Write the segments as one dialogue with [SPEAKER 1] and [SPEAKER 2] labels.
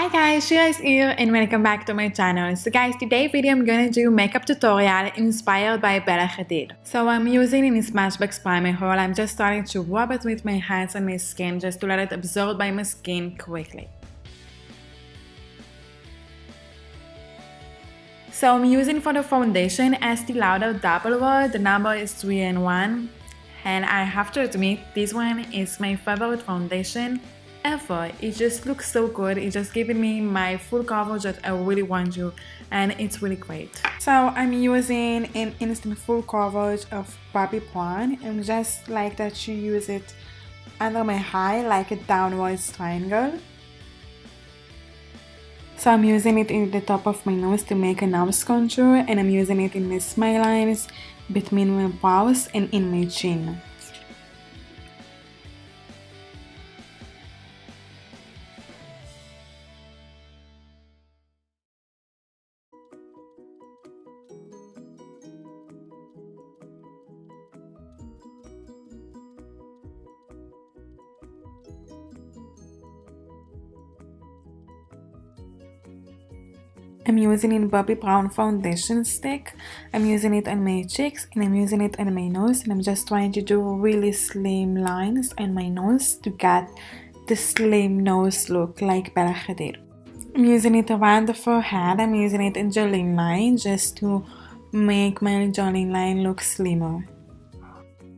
[SPEAKER 1] Hi guys, Shira is here and welcome back to my channel. So guys, today video I'm gonna do makeup tutorial inspired by Bella Hadid. So I'm using in Smashbox primer hole. I'm just starting to rub it with my hands on my skin just to let it absorb by my skin quickly. So I'm using for the foundation Estee Lauder Double Wear. The number is 3-in-1 and I have to admit this one is my favorite foundation ever. It just looks so good. It's just giving me my full coverage that I really want to, and it's really great. So I'm using an instant full coverage of Bobbi Brown, and just like that you use it under my eye like a downwards triangle. So I'm using it in the top of my nose to make a nose contour, and I'm using it in my smile lines, between my brows and in my chin. I'm using in Bobbi Brown foundation stick. I'm using it on my cheeks and I'm using it on my nose, and I'm just trying to do really slim lines on my nose to get the slim nose look like Bella Hadid. I'm using it around the forehead. I'm using it in jawline line just to make my jawline line look slimmer.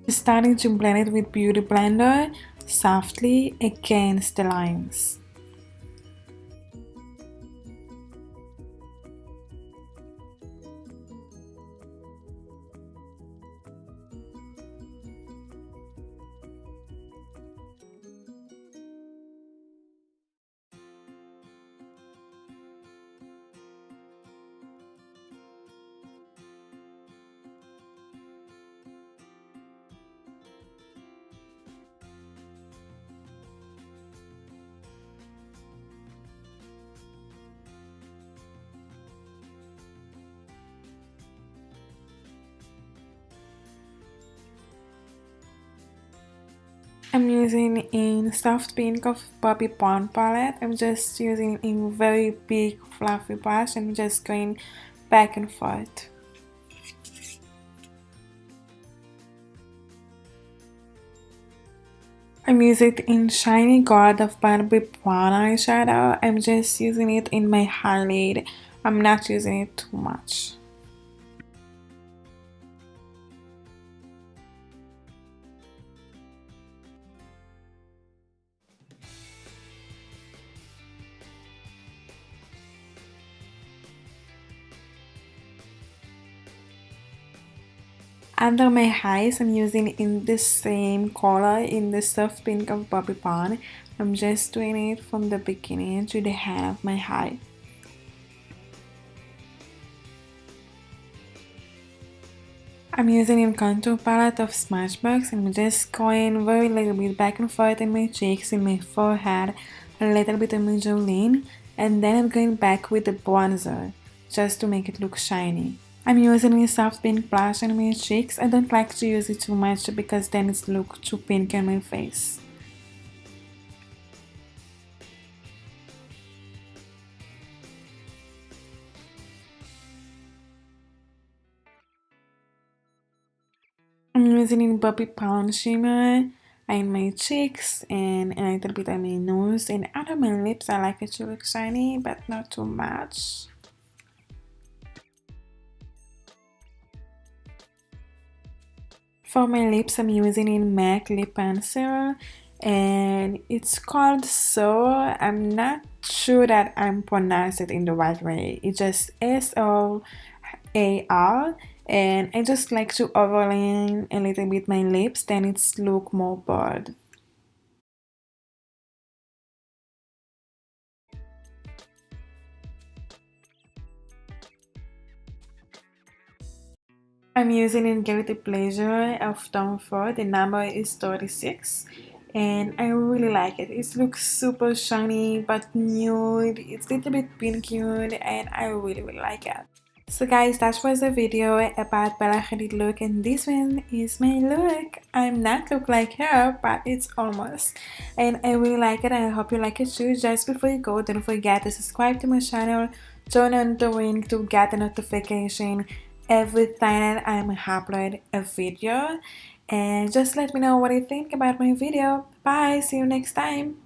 [SPEAKER 1] Starting to blend it with Beauty Blender softly against the lines. I'm using in soft pink of Bobbi Brown palette. I'm just using a very big fluffy brush and just going back and forth. I'm using it in Shiny Gold of Bobbi Brown eyeshadow. I'm just using it in my eyelid. I'm not using it too much. Under my eyes, I'm using in the same color in the soft pink of Bobbi Brown. I'm just doing it from the beginning to the end of my eye. I'm using a contour palette of Smashbox, and I'm just going very little bit back and forth in my cheeks, in my forehead, a little bit on my jawline, and then I'm going back with the bronzer just to make it look shiny. I'm using a soft pink blush on my cheeks. I don't like to use it too much because then it looks too pink on my face. I'm using a Bobbi Brown shimmer on my cheeks and a little bit on my nose, and under my lips I like it to look shiny but not too much. For my lips, I'm using in MAC lip pencil, and it's called So. I'm not sure that I'm pronouncing it in the right way. It's just SOAR, and I just like to overlay a little bit my lips, then it's look more bold. I'm using in Guilty Pleasure of Tom Ford. The number is 36 and I really like it. It looks super shiny but nude. It's a little bit pink nude and I really like it. So guys, that was a video about Bella Hadid look, and this one is my look. I'm not look like her, but it's almost. And I really like it, and I hope you like it too. Just before you go, don't forget to subscribe to my channel, turn on the ring to get a notification every time I'm upload a video. And just let me know what you think about my video. Bye, see you next time.